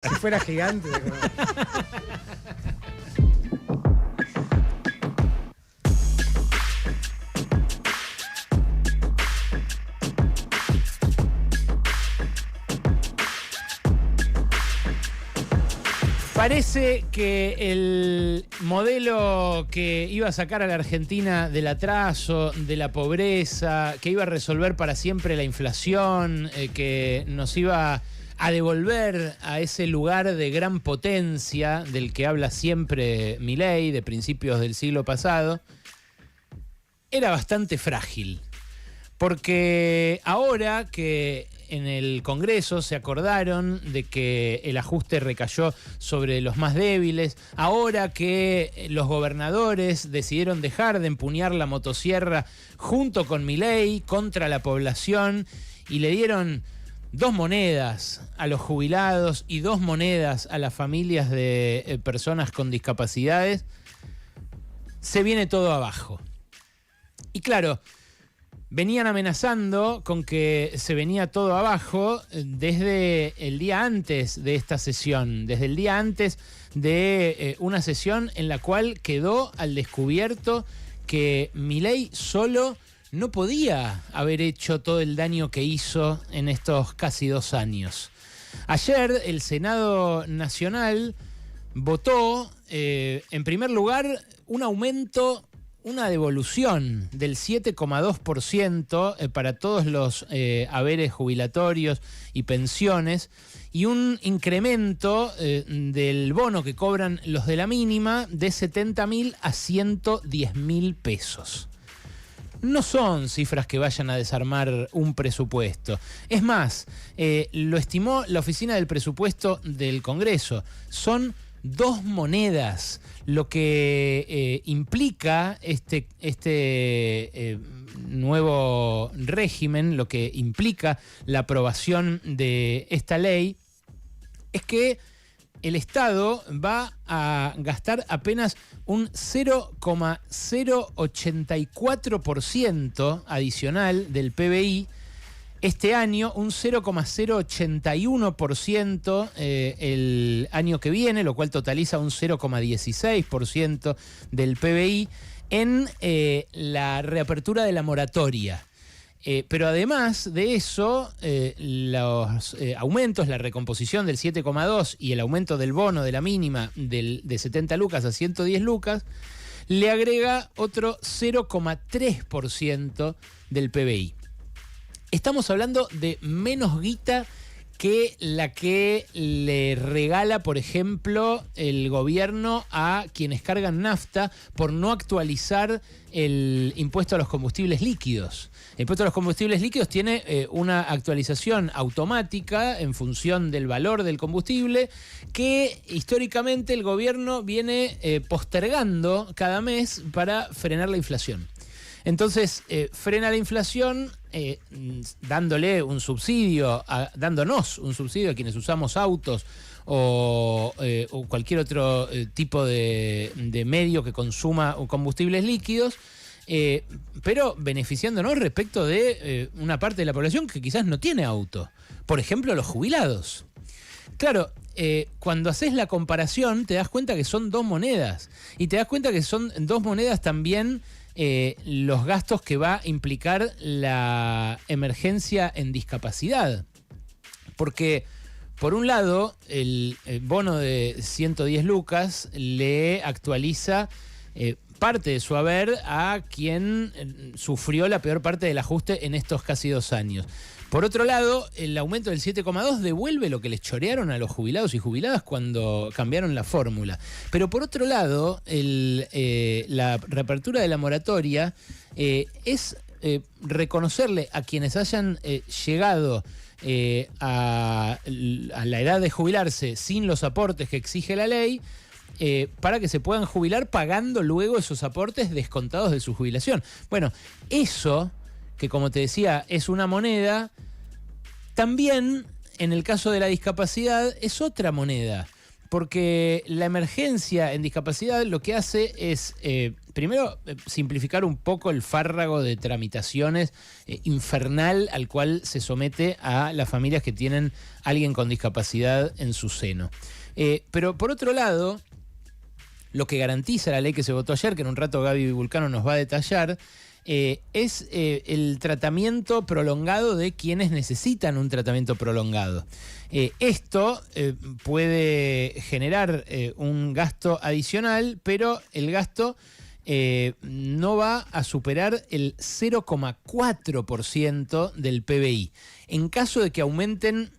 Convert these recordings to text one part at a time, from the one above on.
Si fuera gigante. Parece que el modelo que iba a sacar a la Argentina del atraso, de la pobreza, que iba a resolver para siempre la inflación, que nos iba a devolver a ese lugar de gran potencia del que habla siempre Milei, de principios del siglo pasado, era bastante frágil. Porque ahora que en el Congreso se acordaron de que el ajuste recayó sobre los más débiles, ahora que los gobernadores decidieron dejar de empuñar la motosierra junto con Milei contra la población y le dieron 2 monedas a los jubilados y 2 monedas a las familias de personas con discapacidades, se viene todo abajo. Y claro, venían amenazando con que se venía todo abajo desde el día antes de esta sesión, desde el día antes de una sesión en la cual quedó al descubierto que Milei solo no podía haber hecho todo el daño que hizo en estos casi 2 años. Ayer el Senado Nacional votó, en primer lugar, un aumento, una devolución del 7,2% para todos los haberes jubilatorios y pensiones y un incremento del bono que cobran los de la mínima de 70.000 a 110.000 pesos. No son cifras que vayan a desarmar un presupuesto. Es más, lo estimó la Oficina del Presupuesto del Congreso. Son 2 monedas, lo que implica este nuevo régimen, lo que implica la aprobación de esta ley, es que el Estado va a gastar apenas un 0,084% adicional del PBI. Este año, un 0,081% el año que viene, lo cual totaliza un 0,16% del PBI en la reapertura de la moratoria. Pero además de eso, los aumentos, la recomposición del 7,2 y el aumento del bono de la mínima de 70 lucas a 110 lucas, le agrega otro 0,3% del PBI. Estamos hablando de menos guita que la que le regala, por ejemplo, el gobierno a quienes cargan nafta por no actualizar el impuesto a los combustibles líquidos. El impuesto a los combustibles líquidos tiene una actualización automática en función del valor del combustible que históricamente el gobierno viene postergando cada mes para frenar la inflación. Entonces, frena la inflación dándole un subsidio, dándonos un subsidio a quienes usamos autos o cualquier otro tipo de medio que consuma combustibles líquidos, pero beneficiándonos respecto de una parte de la población que quizás no tiene auto. Por ejemplo, los jubilados. Claro, cuando haces la comparación te das cuenta que son 2 monedas. Y te das cuenta que son 2 monedas también los gastos que va a implicar la emergencia en discapacidad. Porque, por un lado, el bono de 110 lucas le actualiza parte de su haber a quien sufrió la peor parte del ajuste en estos casi 2 años. Por otro lado, el aumento del 7,2 devuelve lo que les chorearon a los jubilados y jubiladas cuando cambiaron la fórmula. Pero por otro lado, la reapertura de la moratoria es reconocerle a quienes hayan llegado a la edad de jubilarse sin los aportes que exige la ley, para que se puedan jubilar pagando luego esos aportes descontados de su jubilación. Bueno, eso, que como te decía es una moneda, también en el caso de la discapacidad es otra moneda, porque la emergencia en discapacidad lo que hace es, primero, simplificar un poco el fárrago de tramitaciones infernal al cual se somete a las familias que tienen a alguien con discapacidad en su seno. Pero por otro lado, lo que garantiza la ley que se votó ayer, que en un rato Gaby Vulcano nos va a detallar, es el tratamiento prolongado de quienes necesitan un tratamiento prolongado. Esto puede generar un gasto adicional, pero el gasto no va a superar el 0,4% del PBI. En caso de que aumenten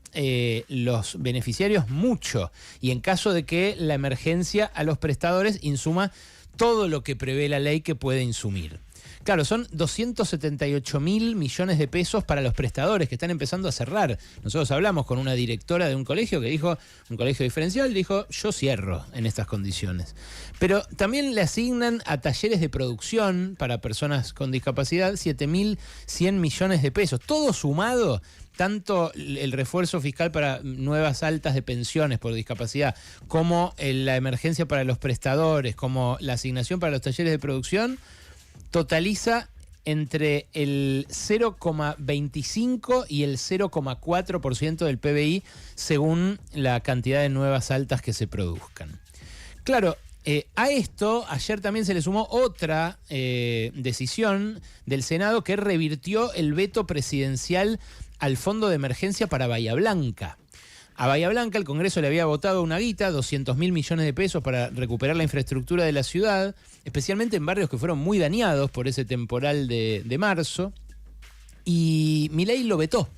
los beneficiarios mucho y en caso de que la emergencia a los prestadores insuma todo lo que prevé la ley que puede insumir. Claro, son 278.000 millones de pesos para los prestadores que están empezando a cerrar. Nosotros hablamos con una directora de un colegio que dijo, un colegio diferencial, dijo, yo cierro en estas condiciones. Pero también le asignan a talleres de producción para personas con discapacidad 7.100 millones de pesos. Todo sumado, tanto el refuerzo fiscal para nuevas altas de pensiones por discapacidad, como la emergencia para los prestadores, como la asignación para los talleres de producción, totaliza entre el 0,25 y el 0,4% del PBI según la cantidad de nuevas altas que se produzcan. Claro, a esto ayer también se le sumó otra decisión del Senado que revirtió el veto presidencial al Fondo de Emergencia para Bahía Blanca. A Bahía Blanca el Congreso le había votado una guita, 200.000 millones de pesos para recuperar la infraestructura de la ciudad, especialmente en barrios que fueron muy dañados por ese temporal de marzo, y Milei lo vetó.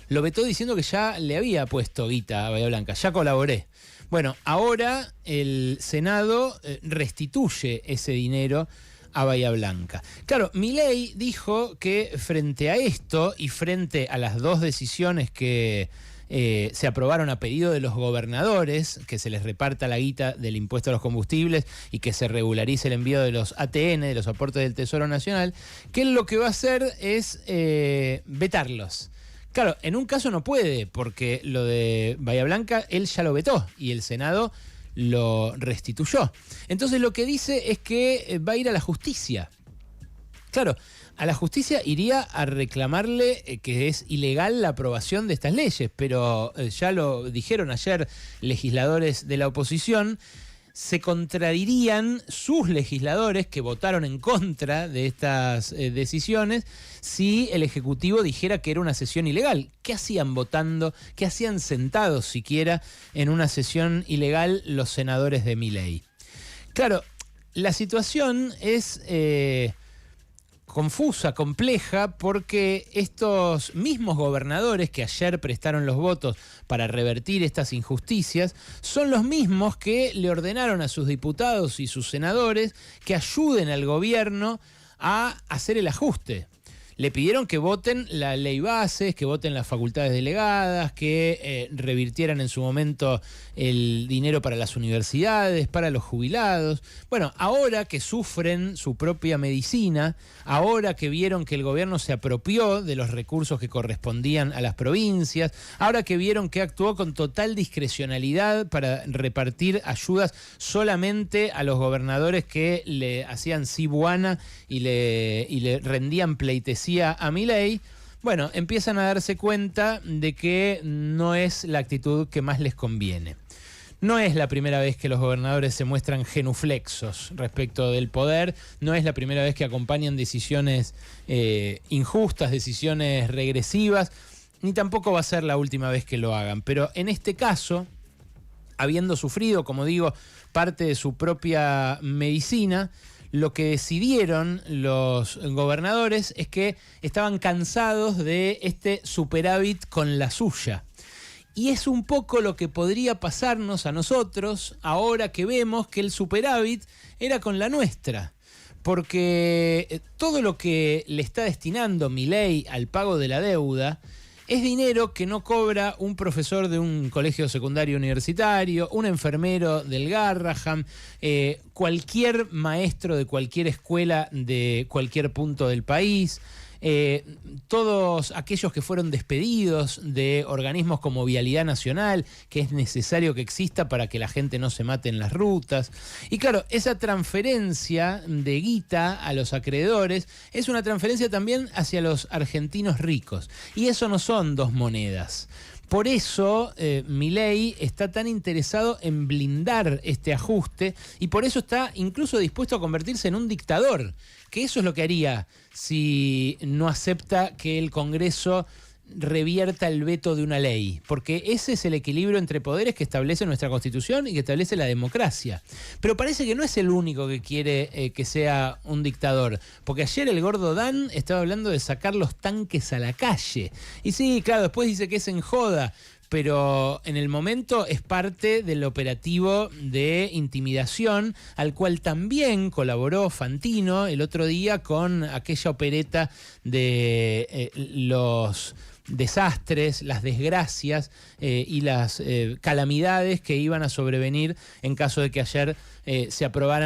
Lo vetó diciendo que ya le había puesto guita a Bahía Blanca, ya colaboré. Bueno, ahora el Senado restituye ese dinero a Bahía Blanca. Claro, Milei dijo que frente a esto y frente a las dos decisiones que se aprobaron a pedido de los gobernadores, que se les reparta la guita del impuesto a los combustibles y que se regularice el envío de los ATN, de los aportes del Tesoro Nacional, que él lo que va a hacer es vetarlos. Claro, en un caso no puede, porque lo de Bahía Blanca él ya lo vetó y el Senado lo restituyó. Entonces lo que dice es que va a ir a la justicia. Claro, a la justicia iría a reclamarle que es ilegal la aprobación de estas leyes, pero ya lo dijeron ayer legisladores de la oposición, se contradirían sus legisladores que votaron en contra de estas decisiones si el Ejecutivo dijera que era una sesión ilegal. ¿Qué hacían votando? ¿Qué hacían sentados siquiera en una sesión ilegal los senadores de Milei? Claro, la situación es confusa, compleja, porque estos mismos gobernadores que ayer prestaron los votos para revertir estas injusticias son los mismos que le ordenaron a sus diputados y sus senadores que ayuden al gobierno a hacer el ajuste. Le pidieron que voten la ley bases, que voten las facultades delegadas, que revirtieran en su momento el dinero para las universidades, para los jubilados. Bueno, ahora que sufren su propia medicina, ahora que vieron que el gobierno se apropió de los recursos que correspondían a las provincias, ahora que vieron que actuó con total discrecionalidad para repartir ayudas solamente a los gobernadores que le hacían cibuana y le rendían pleitesía a Milei, bueno, empiezan a darse cuenta de que no es la actitud que más les conviene. No es la primera vez que los gobernadores se muestran genuflexos respecto del poder, no es la primera vez que acompañan decisiones injustas, decisiones regresivas, ni tampoco va a ser la última vez que lo hagan. Pero en este caso, habiendo sufrido, como digo, parte de su propia medicina, lo que decidieron los gobernadores es que estaban cansados de este superávit con la suya. Y es un poco lo que podría pasarnos a nosotros ahora que vemos que el superávit era con la nuestra. Porque todo lo que le está destinando Milei al pago de la deuda es dinero que no cobra un profesor de un colegio secundario universitario, un enfermero del Garrahan, cualquier maestro de cualquier escuela de cualquier punto del país. todos aquellos que fueron despedidos de organismos como Vialidad Nacional, que es necesario que exista para que la gente no se mate en las rutas. Y claro, esa transferencia de guita a los acreedores es una transferencia también hacia los argentinos ricos. Y eso no son dos monedas. Por eso Milei está tan interesado en blindar este ajuste y por eso está incluso dispuesto a convertirse en un dictador, que eso es lo que haría si no acepta que el Congreso revierta el veto de una ley, porque ese es el equilibrio entre poderes que establece nuestra Constitución y que establece la democracia. Pero parece que no es el único que quiere que sea un dictador, porque ayer el gordo Dan estaba hablando de sacar los tanques a la calle. Y sí, claro, después dice que es en joda, pero en el momento es parte del operativo de intimidación al cual también colaboró Fantino el otro día con aquella opereta de los desastres, las desgracias y las calamidades que iban a sobrevenir en caso de que ayer se aprobaran